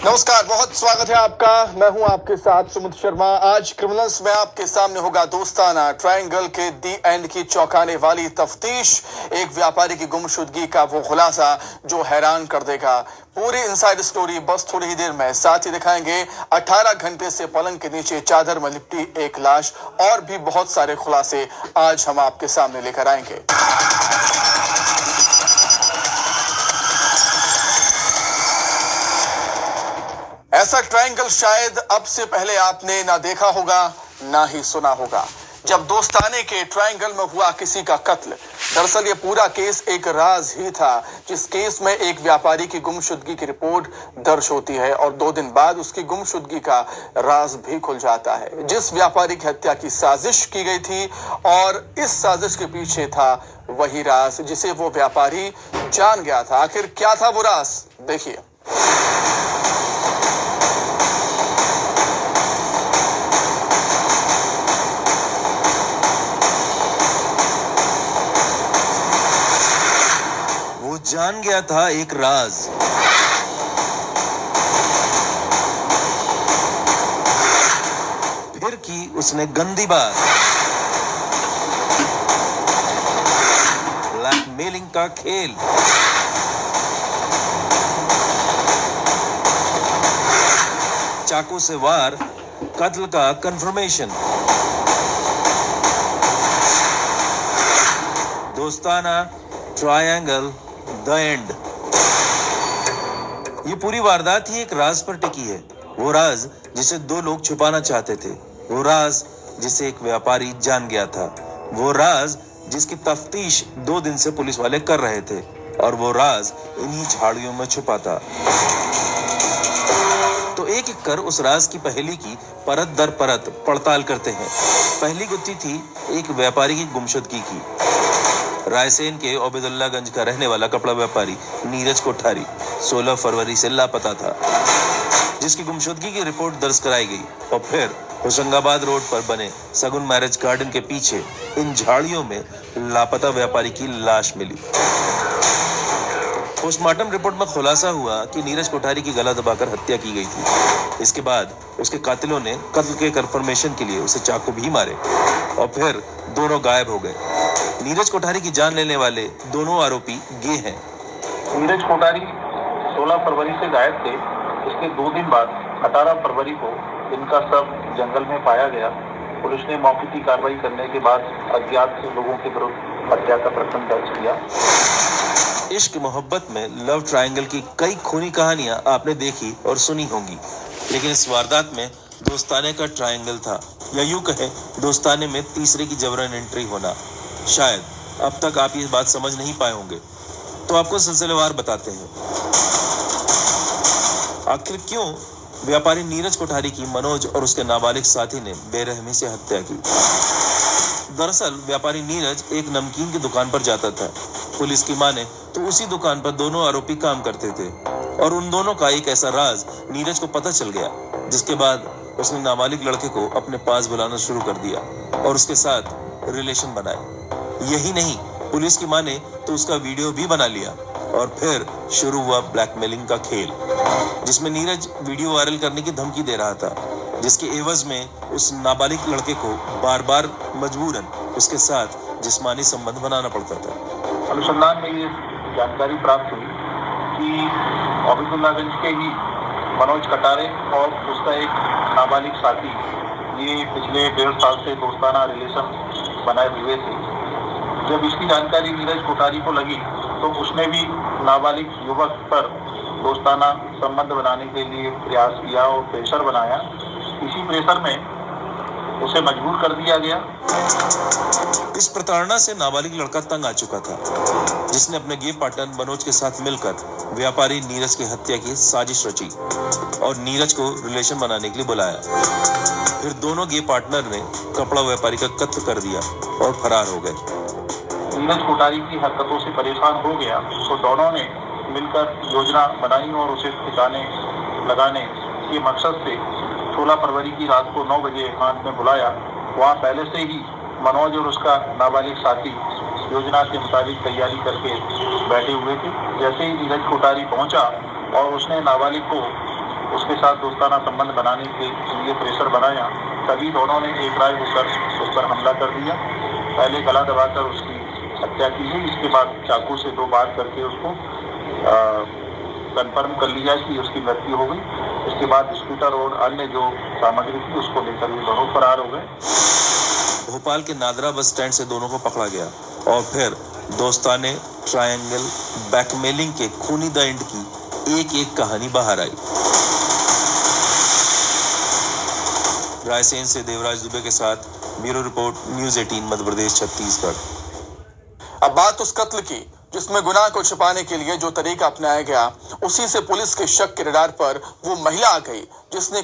नमस्कार, बहुत स्वागत है आपका। मैं हूं आपके साथ सुमित शर्मा। आज क्रिमिनल्स में आपके सामने होगा दोस्ताना ट्रायंगल के दी एंड की चौंकाने वाली तफ्तीश, एक व्यापारी की गुमशुदगी का वो खुलासा जो हैरान कर देगा। पूरी इनसाइड स्टोरी बस थोड़ी ही देर में। साथ ही दिखाएंगे 18 घंटे से पलंग के नीचे चादर में लिपटी एक लाश, और भी बहुत सारे खुलासे आज हम आपके सामने लेकर आएंगे। ऐसा ट्रायंगल शायद अब से पहले आपने ना देखा होगा ना ही सुना होगा। जब दोस्ताने के ट्रायंगल में हुआ किसी का कत्ल, दरअसल ये पूरा केस एक राज ही था, जिस केस में एक व्यापारी की गुमशुदगी की रिपोर्ट दर्ज होती है और 2 दिन बाद उसकी गुमशुदगी का राज भी खुल जाता है। जिस व्यापारी की हत्या की साजिश की गई थी और इस साजिश के पीछे था वही राज जिसे वो व्यापारी जान गया था। आखिर क्या था वो राज, देखिए। जान गया था एक राज। फिर की उसने गंदी बात, ब्लैकमेलिंग का खेल। चाकू से वार, कत्ल का कंफर्मेशन। दोस्ताना ट्रायंगल द एंड। ये पूरी वारदात ही एक राज पर टिकी है। वो राज जिसे 2 लोग छुपाना चाहते थे, वो राज जिसे एक व्यापारी जान गया था, वो राज जिसकी तफ्तीश 2 दिन से पुलिस वाले कर रहे थे, और वो राज इन्हीं झाड़ियों में छुपा था। तो एक एक कर उस राज की पहेली की परत दर परत पड़ताल करते हैं। पहली गुत्थी थी एक व्यापारी की गुमशुदगी की। रायसेन के ओबेदुल्लागंज का रहने वाला कपड़ा व्यापारी नीरज कोठारी 16 फरवरी से लापता था, जिसकी गुमशुदगी की रिपोर्ट दर्ज कराई गई। और फिर होशंगाबाद रोड पर बने सगुन मैरिज गार्डन के पीछे इन झाड़ियों में लापता व्यापारी की लाश मिली। पोस्टमार्टम रिपोर्ट में खुलासा हुआ कि नीरज कोठारी की गला दबाकर हत्या की गई थी। इसके बाद उसके कातिलों ने कत्ल के कंफर्मेशन के लिए उसे चाकू भी मारे और फिर दोनों गायब हो गए। नीरज कोठारी की जान लेने वाले दोनों आरोपी गे हैं। नीरज कोठारी 16 फरवरी से गायब थे। इसके 2 दिन बाद 18 फरवरी को इनका शव जंगल में पाया गया। पुलिस ने मौके की कार्रवाई करने के बाद अज्ञात लोगों के विरुद्ध हत्या का प्रकरण दर्ज किया। इश्क मोहब्बत में लव ट्रायंगल की कई खूनी कहानियां आपने देखी और सुनी होंगी, लेकिन इस वारदात में दोस्ताने का ट्रायंगल था, या यूं कहें दोस्ताने में तीसरे की जबरन एंट्री होना। शायद अब तक आप ये बात समझ नहीं पाए होंगे, तो आपको सिलसिलेवार बताते हैं। आखिर क्यों व्यापारी नीरज कोठारी की मनोज और उसके नाबालिग साथी ने बेरहमी से हत्या की। दरअसल व्यापारी नीरज एक नमकीन की दुकान पर जाता था। पुलिस की माने तो उसी दुकान पर दोनों आरोपी काम करते थे, और उन दोनों का एक ऐसा राज नीरज को पता चल गया, जिसके बाद उसने नाबालिग लड़के को अपने पास बुलाना शुरू कर दिया और उसके साथ रिलेशन बनाए। यही नहीं, पुलिस की माने तो उसका वीडियो भी बना लिया, और फिर शुरू हुआ ब्लैकमेलिंग का खेल, जिसमें नीरज वीडियो वायरल करने की धमकी दे रहा था, जिसके एवज में उस नाबालिग लड़के को बार बार मजबूरन उसके साथ जिस्मानी संबंध बनाना पड़ता था। अनुसंधान में ये जानकारी प्राप्त हुई कि ओबेदुल्लागंज के ही मनोज कटारे और उसका एक नाबालिग साथी ये पिछले 1.5 साल से दोस्ताना रिलेशन बनाए हुए थे। जब इसकी जानकारी नीरज कोठारी को लगी तो उसने भी नाबालिग युवक पर दोस्ताना संबंध बनाने के लिए प्रयास किया और प्रेशर बनाया। इसी प्रेशर में उसे मजबूर कर दिया गया। इस प्रताड़ना से नाबालिग लड़का तंग आ चुका था, जिसने अपने गे पार्टनर मनोज के साथ मिलकर व्यापारी नीरज की हत्या की साजिश रची और नीरज को रिलेशन बनाने के लिए बुलाया। फिर दोनों गे पार्टनर ने कपड़ा व्यापारी का कत्ल कर दिया और फरार हो गए। नीरज कोठारी की हरकतों से परेशान हो गया तो दोनों ने मिलकर योजना बनाई और उसे ठिकाने लगाने के मकसद से 16 फरवरी की रात को 9 बजे एकांत में बुलाया। वहाँ पहले से ही मनोज और उसका नाबालिग साथी योजना के मुताबिक तैयारी करके बैठे हुए थे। जैसे ही नीरज कोठारी पहुंचा और उसने नाबालिग को उसके साथ दोस्ताना संबंध बनाने के लिए प्रेशर बनाया, तभी दोनों ने एक राय होकर उस पर हमला कर दिया। पहले गला दबाकर उसकी हत्या की है, इसके बाद चाकू से 2 बार करके उसको कंफर्म कर लिया कि उसकी मृत्यु हो गई। इसके बाद स्कूटर और अन्य जो सामग्री थी उसको लेकर ये दोनों फरार हो गए। भोपाल के नादरा बस स्टैंड से दोनों को पकड़ा गया और फिर दोस्ताने ट्रायंगल ब्लैकमेलिंग के खूनी द एंड की एक कहानी बाहर आई। रायसेन से देवराज दुबे के साथ bureau report, news 18 Madhya Pradesh Chhattisgarh. अब बात उस कत्ल की जिसमें गुनाह को छिपाने के लिए जो तरीका अपनाया गया, उसी से पुलिस के शक के रडार पर वो महिला आ गई जिसने